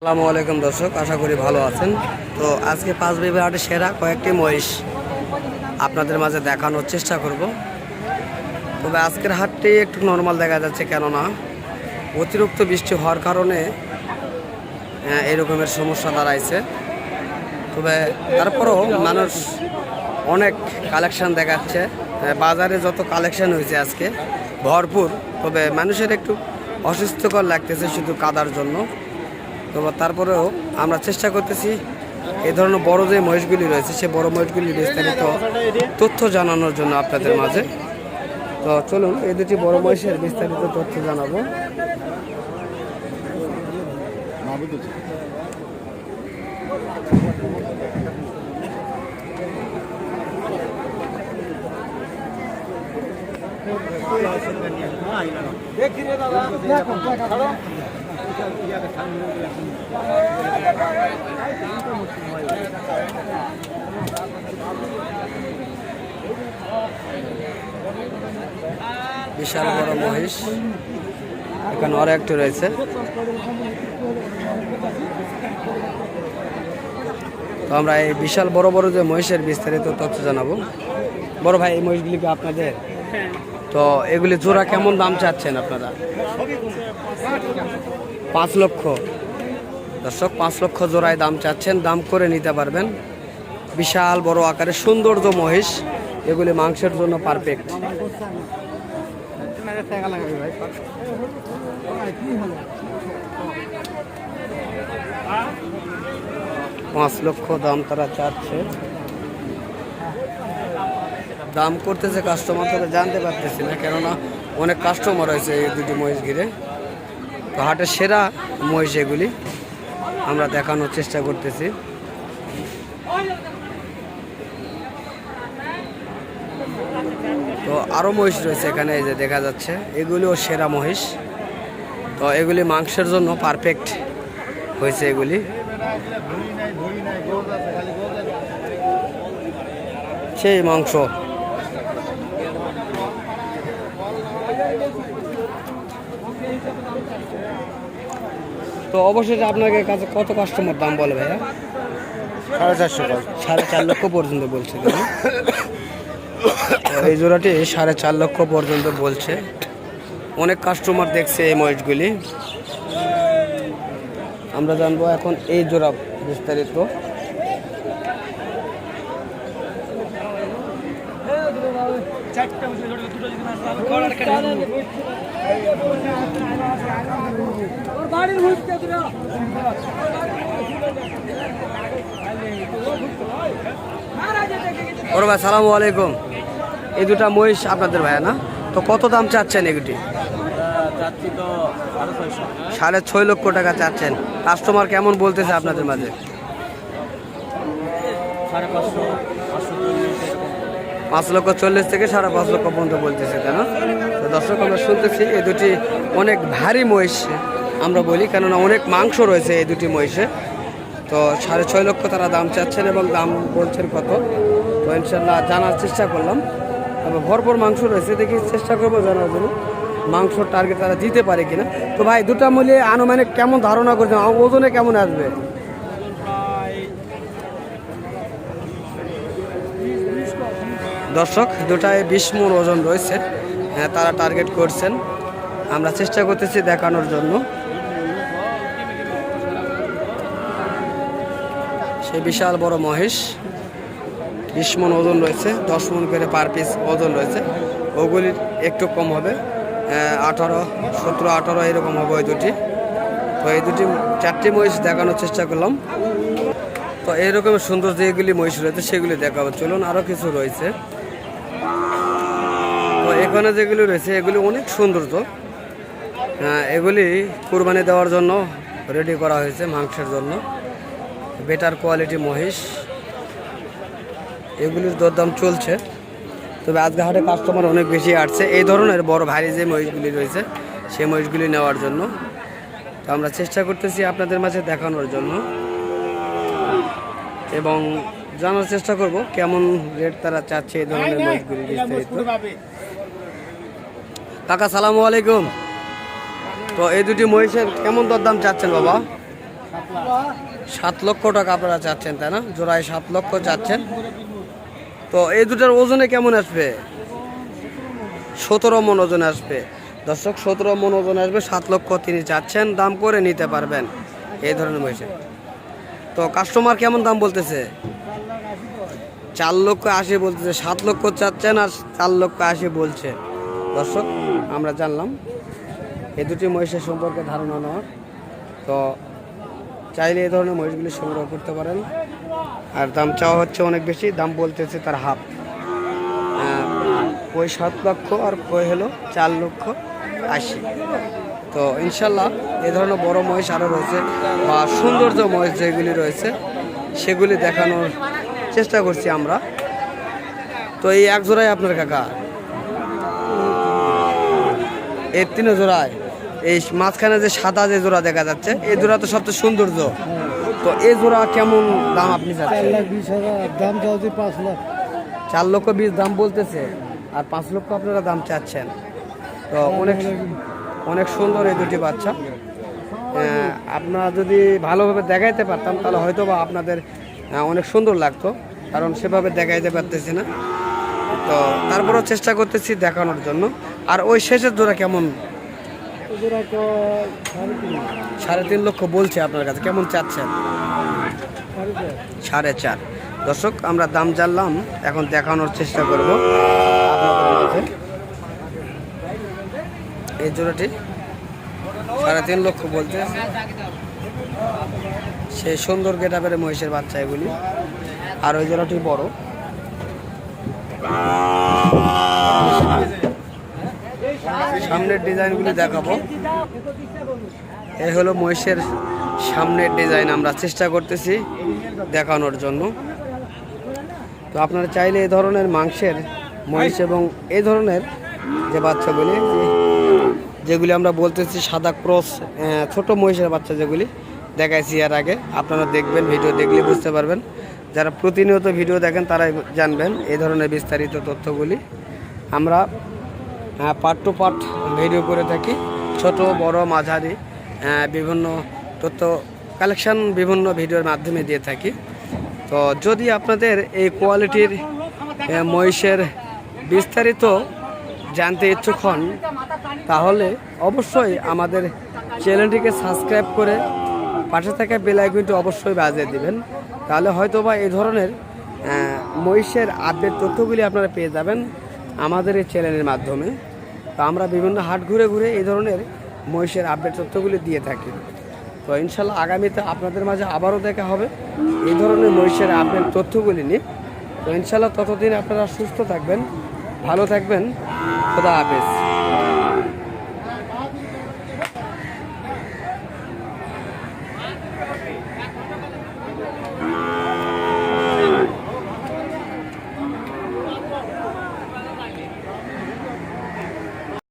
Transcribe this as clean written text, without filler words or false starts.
আসসালামু আলাইকুম দর্শক, আশা করি ভালো আছেন। তো আজকে পাঁচ বিবি হাটে সেরা কয়েকটি মহিষ আপনাদের মাঝে দেখানোর চেষ্টা করব। তবে আজকের হাটটি একটু নর্মাল দেখা যাচ্ছে, কেননা অতিরিক্ত বৃষ্টি হওয়ার কারণে এরকমের সমস্যা দাঁড়াইছে। তবে তারপরেও মানুষ অনেক কালেকশন দেখাচ্ছে, বাজারে যত কালেকশন হয়েছে আজকে ভরপুর। তবে মানুষের একটু অসুস্থকর লাগতেছে শুধু কাদার জন্য। তবে তারপরেও আমরা চেষ্টা করতেছি এই ধরনের বড় যে মহিষগুলি রয়েছে সে বড় মহিষগুলির বিস্তারিত তথ্য জানানোর জন্য আপনাদের মাঝে। তো চলুন এই দুটি বড় মহিষের বিস্তারিত তথ্য জানাবো। বিশাল বড় মহিষ, এখানে আরো একটু রয়েছে। তো আমরা এই বিশাল বড় বড় যে মহিষের বিস্তারিত তথ্য জানাবো। বড় ভাই, এই মহিষগুলি কি আপনাদের? তো এগুলি জোড়া কেমন দাম চাচ্ছেন আপনারা? 5 লক্ষ। দর্শক, 5 লক্ষ জোড়ায় দাম চাচ্ছেন, দাম করে নিতে পারবেন। বিশাল বড় আকারে সৌন্দর্য মহিষ, এগুলি মাংসের জন্য পারফেক্ট। 5 লক্ষ দাম তারা চাচ্ছে। দাম করতেছে কাস্টমার, তবে জানতে পারতেছি না, কেননা অনেক কাস্টমার হয়েছে এই দুটি মহিষ ঘিরে। তো হাটের সেরা মহিষ এগুলি আমরা দেখানোর চেষ্টা করতেছি। তো আরও মহিষ রয়েছে এখানে, এই যে দেখা যাচ্ছে, এগুলিও সেরা মহিষ। তো এগুলি মাংসের জন্য পারফেক্ট হয়েছে এগুলি। সেই মাংস। তো অবশেষে আপনার কাছে কত কাস্টমার দাম বলে ভাইয়া? 4.5 4.5 লক্ষ পর্যন্ত বলছে। এই জোড়াটি 4.5 লক্ষ পর্যন্ত বলছে। অনেক কাস্টমার দেখছে এই মহিষগুলি। আমরা জানবো এখন এই জোড়া বিস্তারিত। ওর ভাই, সালামু আলাইকুম। এই দুটা মহিষ আপনাদের ভাইয়া না? তো কত দাম চাচ্ছেন এগুলি? 6.5 লক্ষ টাকা চাচ্ছেন। কাস্টমার কেমন বলতেছে আপনাদের মাঝে? 5,40,000 থেকে 5.5 লক্ষ পর্যন্ত বলতেছে, তাই না? তো দর্শক, আমরা শুনতেছি এই দুটি অনেক ভারী মহিষ আমরা বলি, কেননা অনেক মাংস রয়েছে এই দুটি মহিষে। তো 6.5 লক্ষ তারা দাম চাচ্ছেন এবং দাম বলছেন কত। তো ইনশাল্লাহ জানার চেষ্টা করলাম। তবে ভরপুর মাংস রয়েছে, দেখি চেষ্টা করবো জানার জন্য মাংসর টার্গেট তারা দিতে পারে কিনা। তো ভাই, দুটা মূল্যে আনুমানিক কেমন ধারণা করছেন, ওজনে কেমন আসবে? দর্শক, দুটায় 20 মণ ওজন রয়েছে, হ্যাঁ তারা টার্গেট করছেন। আমরা চেষ্টা করতেছি দেখানোর জন্য। সেই বিশাল বড় মহিষ, 20 মণ ওজন রয়েছে, 10 মণ করে পার পিস ওজন রয়েছে। ওগুলির একটু কম হবে, 18, 17, 18 এরকম হবে ওই দুটি। তো এই দুটি 4টি মহিষ দেখানোর চেষ্টা করলাম। তো এইরকম সুন্দর যেগুলি মহিষ রয়েছে সেগুলি দেখাবো। চলুন, আরও কিছু রয়েছে। তো এখানে যেগুলি রয়েছে এগুলি অনেক সুন্দর। তো এগুলি কুরবানি দেওয়ার জন্য রেডি করা হয়েছে, মাংসের জন্য। বেটার কোয়ালিটি মহিষ, এগুলির দরদাম চলছে। তবে আজকে হাটে কাস্টমার অনেক বেশি আসছে এই ধরনের বড় ভারী যে মহিষগুলি রয়েছে সেই মহিষগুলি নেওয়ার জন্য। তো আমরা চেষ্টা করতেছি আপনাদের মাঝে দেখানোর জন্য এবং জানার চেষ্টা করব কেমন রেট তারা চাচ্ছে এই ধরনের মহিষগুলি বিস্তারিত। কাকা, সালামু আলাইকুম। তো এই দুটি মহিষের কেমন দরদাম চাচ্ছেন বাবা? 7 লক্ষ টাকা আপনারা চাচ্ছেন, তাই না? জোড়ায় 7 লক্ষ চাচ্ছেন। তো এই দুটার ওজনে কেমন আসবে? 17 মন ওজন আসবে দর্শক, 17 মন ওজন আসবে। 7 লক্ষ তিনি চাচ্ছেন, দাম করে নিতে পারবেন এই ধরনের মহিষে। তো কাস্টমার কেমন দাম বলতেছে? 4 লক্ষ 80 বলতেছে। 7 লক্ষ চাচ্ছেন আর 4 লক্ষ 80 বলছে। দর্শক, আমরা জানলাম এই দুটি মহিষের সম্পর্কে ধারণা নেওয়ার। তো চাইলে এই ধরনের মহিষগুলি সংগ্রহ করতে পারেন। আর দাম চাওয়া হচ্ছে অনেক বেশি, দাম বলতেছে তার হাফ। ওই 7 লক্ষ আর কই হলো 4 লক্ষ 80। তো ইনশাল্লাহ এই ধরনের বড় মহিষ আরও রয়েছে, বা সৌন্দর্য মহিষ যেগুলি রয়েছে সেগুলি দেখানোর চেষ্টা করছি আমরা। তো এই এক জোড়ায় আপনার কাকা, এই 3 জোড়ায় এই মাঝখানে যে সাদা যে জোড়া দেখা যাচ্ছে এই জোড়া তো সবচেয়ে সৌন্দর্য। তো এই জোড়া কেমন দাম আপনি চাচ্ছেন? 4,20,000 দাম চাওছি, 5 লাখ। 4 লক্ষ 20 দাম বলতেছে আর 5 লক্ষ আপনারা দাম চাচ্ছেন। তো অনেক সুন্দর এই দুটি বাচ্চা। আপনারা যদি ভালোভাবে দেখাইতে পারতাম তাহলে হয়তো বা আপনাদের অনেক সুন্দর লাগতো, কারণ সেভাবে দেখাইতে পারতেছি না। তো তারপরেও চেষ্টা করতেছি দেখানোর জন্য। আর ওই শেষের জোড়া কেমন? 3.5 লক্ষ বলছে আপনার কাছে, কেমন চাচ্ছেন? 4.5। দর্শক, আমরা দাম জানলাম, এখন দেখানোর চেষ্টা করব আপনাদের মাঝে। এই জোড়াটি 3.5 লক্ষ বলতে, সেই সুন্দর গেটাপের মহিষের বাচ্চা এগুলি। আর ওই জোড়াটি বড়। সামনের ডিজাইনগুলি দেখাবো। এই হলো মহিষের সামনের ডিজাইন, আমরা চেষ্টা করতেছি দেখানোর জন্য। তো আপনারা চাইলে এই ধরনের মাংসের মহিষ এবং এই ধরনের যে বাচ্চাগুলি, যেগুলি আমরা বলতেছি সাদা ক্রস ছোট মহিষের বাচ্চা যেগুলি দেখাইছি এর আগে, আপনারা দেখবেন, ভিডিও দেখলে বুঝতে পারবেন। যারা প্রতিনিয়ত ভিডিও দেখেন তারাই জানবেন এই ধরনের বিস্তারিত তথ্যগুলি। আমরা পার্ট টু পার্ট ভিডিও করে থাকি, ছোট বড় মাঝারি বিভিন্ন তথ্য কালেকশন বিভিন্ন ভিডিওর মাধ্যমে দিয়ে থাকি। তো যদি আপনাদের এই কোয়ালিটির মহিষের বিস্তারিত জানতে ইচ্ছুক হন তাহলে অবশ্যই আমাদের চ্যানেলটিকে সাবস্ক্রাইব করে পাশে থাকা বেল আইকনটি অবশ্যই বাজিয়ে দিবেন। তাহলে হয়তোবা এই ধরনের মহিষের আপডেট তথ্যগুলি আপনারা পেয়ে যাবেন আমাদের এই চ্যানেলের মাধ্যমে। তো আমরা বিভিন্ন হাট ঘুরে ঘুরে এই ধরনের মহিষের আপডেট তথ্যগুলি দিয়ে থাকি। তো ইনশাল্লাহ আগামীতে আপনাদের মাঝে আবারও দেখা হবে এই ধরনের মহিষের আপডেট তথ্যগুলি নিয়ে। তো ইনশাল্লাহ ততদিন আপনারা সুস্থ থাকবেন, ভালো থাকবেন। খোদা হাফেজ।